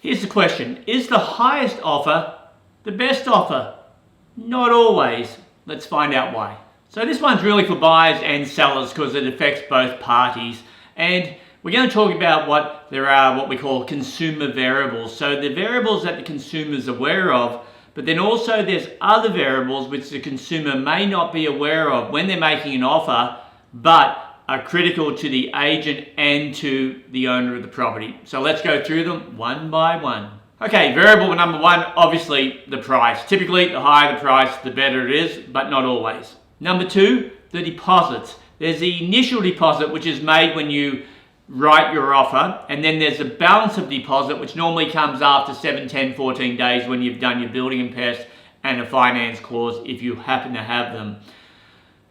Here's the question. Is the highest offer the best offer? Not always. Let's find out why. So this one's really for buyers and sellers because it affects both parties. And we're going to talk about what we call consumer variables. So the variables that the consumer is aware of, but then also there's other variables which the consumer may not be aware of when they're making an offer, but are critical to the agent and to the owner of the property. So let's go through them one by one. Okay, variable number one, obviously the price. Typically, the higher the price, the better it is, but not always. Number two, the deposits. There's the initial deposit, which is made when you write your offer, and then there's a balance of deposit, which normally comes after 7, 10, 14 days when you've done your building and pest and a finance clause if you happen to have them.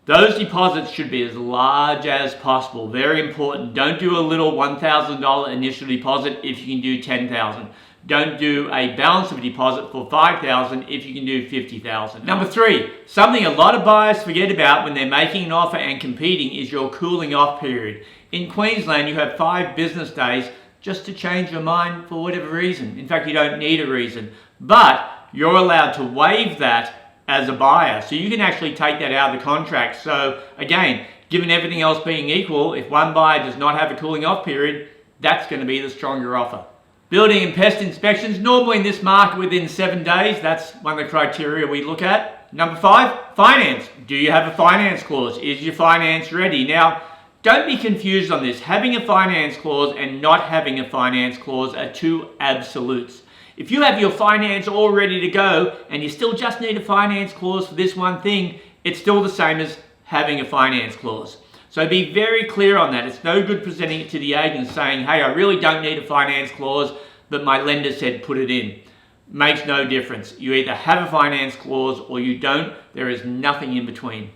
Those deposits should be as large as possible. Very important. Don't do a little $1,000 initial deposit if you can do $10,000. Don't do a balance of deposit for $5,000 if you can do $50,000. Number three, something a lot of buyers forget about when they're making an offer and competing is your cooling off period. In Queensland, you have 5 business days just to change your mind for whatever reason. In fact, you don't need a reason, but you're allowed to waive that as a buyer. So you can actually take that out of the contract. So again, given everything else being equal, if one buyer does not have a cooling off period, that's going to be the stronger offer. Building and pest inspections, normally in this market within 7 days. That's one of the criteria we look at. Number 5, finance. Do you have a finance clause? Is your finance ready? Now, don't be confused on this. Having a finance clause and not having a finance clause are two absolutes. If you have your finance all ready to go and you still just need a finance clause for this one thing, it's still the same as having a finance clause. So be very clear on that. It's no good presenting it to the agent saying, hey, I really don't need a finance clause, but my lender said put it in. Makes no difference. You either have a finance clause or you don't. There is nothing in between.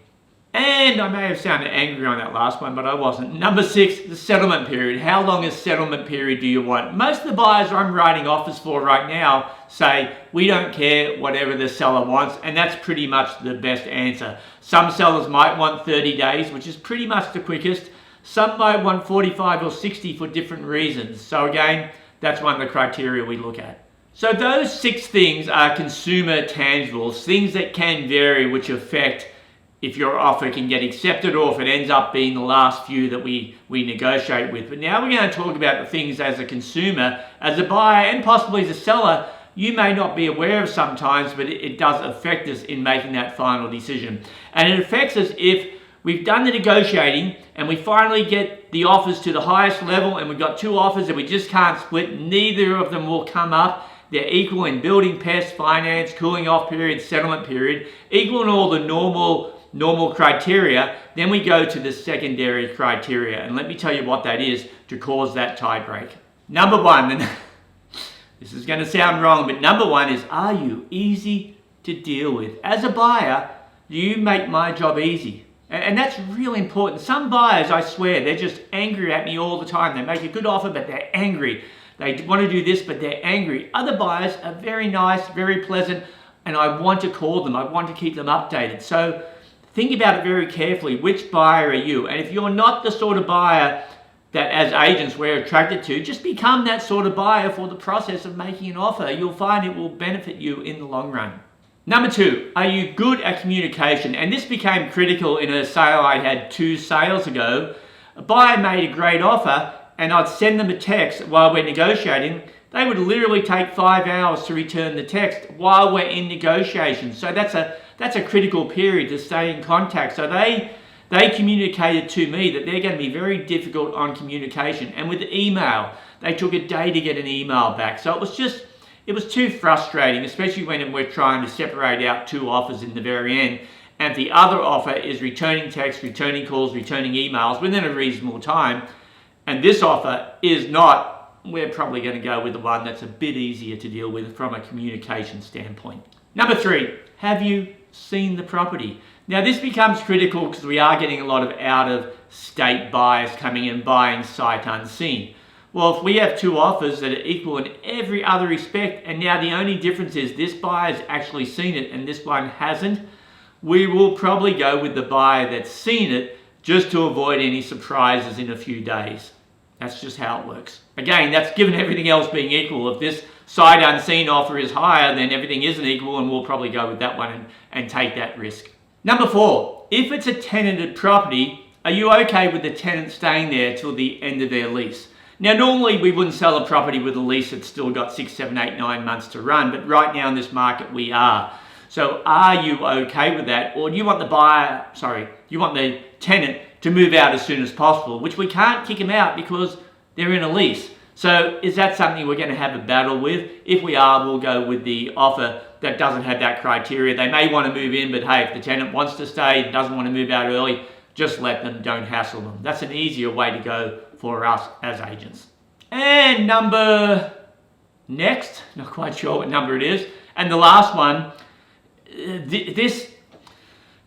And I may have sounded angry on that last one, but I wasn't. Number 6, the settlement period. How long a settlement period do you want? Most of the buyers I'm writing offers for right now say, we don't care whatever the seller wants, and that's pretty much the best answer. Some sellers might want 30 days, which is pretty much the quickest. Some might want 45 or 60 for different reasons. So again, that's one of the criteria we look at. So those 6 things are consumer tangibles, things that can vary, which affect if your offer can get accepted or if it ends up being the last few that we negotiate with. But now we're going to talk about the things as a consumer, as a buyer, and possibly as a seller, you may not be aware of sometimes, but it does affect us in making that final decision. And it affects us if we've done the negotiating and we finally get the offers to the highest level and we've got 2 offers that we just can't split. Neither of them will come up. They're equal in building, pest, finance, cooling off period, settlement period, equal in all the normal criteria. Then we go to the secondary criteria, and let me tell you what that is to cause that tie break. Number 1, and this is going to sound wrong, but number 1 is, are you easy to deal with? As a buyer, do you make my job easy? And that's really important. Some buyers, I swear, they're just angry at me all the time. They make a good offer, but they're angry. They want to do this, but they're angry. Other buyers are very nice, very pleasant, and I want to call them. I want to keep them updated. So think about it very carefully. Which buyer are you? And if you're not the sort of buyer that as agents we're attracted to, just become that sort of buyer for the process of making an offer. You'll find it will benefit you in the long run. Number 2, are you good at communication? And this became critical in a sale I had 2 sales ago. A buyer made a great offer and I'd send them a text while we're negotiating. They would literally take 5 hours to return the text while we're in negotiations. So that's a critical period to stay in contact. So they communicated to me that they're going to be very difficult on communication. And with email, they took a day to get an email back. So it was too frustrating, especially when we're trying to separate out 2 offers in the very end. And the other offer is returning texts, returning calls, returning emails within a reasonable time. And this offer is not. We're probably going to go with the one that's a bit easier to deal with from a communication standpoint. Number 3, have you seen the property? Now this becomes critical because we are getting a lot of out-of-state buyers coming in buying sight unseen. Well, if we have 2 offers that are equal in every other respect, and now the only difference is this buyer's actually seen it and this one hasn't, we will probably go with the buyer that's seen it just to avoid any surprises in a few days. That's just how it works. Again, that's given everything else being equal. If this sight unseen offer is higher, then everything isn't equal, and we'll probably go with that one and take that risk. Number 4, if it's a tenanted property, are you okay with the tenant staying there till the end of their lease? Now, normally we wouldn't sell a property with a lease that's still got 6, 7, 8, 9 months to run, but right now in this market we are. So are you okay with that? Or do you want the tenant to move out as soon as possible, which we can't kick them out because they're in a lease. So is that something we're going to have a battle with? If we are, we'll go with the offer that doesn't have that criteria. They may want to move in, but hey, if the tenant wants to stay, doesn't want to move out early, just let them, don't hassle them. That's an easier way to go for us as agents. And next, not quite sure what number it is, and the last one, this,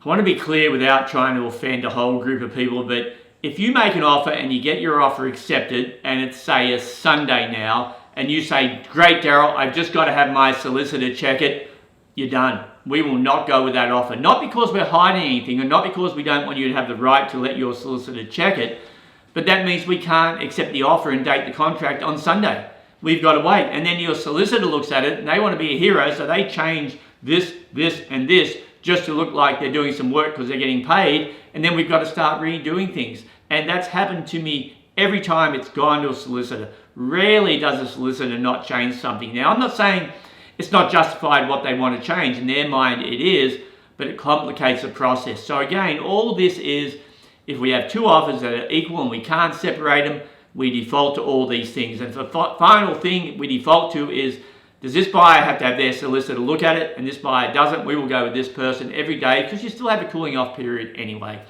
I want to be clear without trying to offend a whole group of people, but if you make an offer and you get your offer accepted, and it's say a Sunday now, and you say, great Daryl, I've just got to have my solicitor check it, you're done. We will not go with that offer. Not because we're hiding anything, and not because we don't want you to have the right to let your solicitor check it, but that means we can't accept the offer and date the contract on Sunday. We've got to wait. And then your solicitor looks at it, and they want to be a hero, so they change this, and this, just to look like they're doing some work because they're getting paid, and then we've got to start redoing things. And that's happened to me every time it's gone to a solicitor. Rarely does a solicitor not change something. Now, I'm not saying it's not justified what they want to change. In their mind, it is, but it complicates the process. So again, all this is, if we have two offers that are equal and we can't separate them, we default to all these things. And the final thing we default to is, does this buyer have to have their solicitor look at it, and this buyer doesn't? We will go with this person every day because you still have a cooling off period anyway.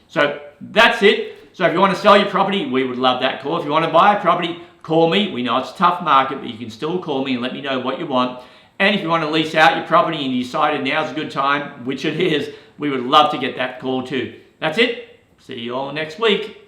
So that's it. So if you want to sell your property, we would love that call. If you want to buy a property, call me. We know it's a tough market, but you can still call me and let me know what you want. And if you want to lease out your property and you decided now's a good time, which it is, we would love to get that call too. That's it. See you all next week.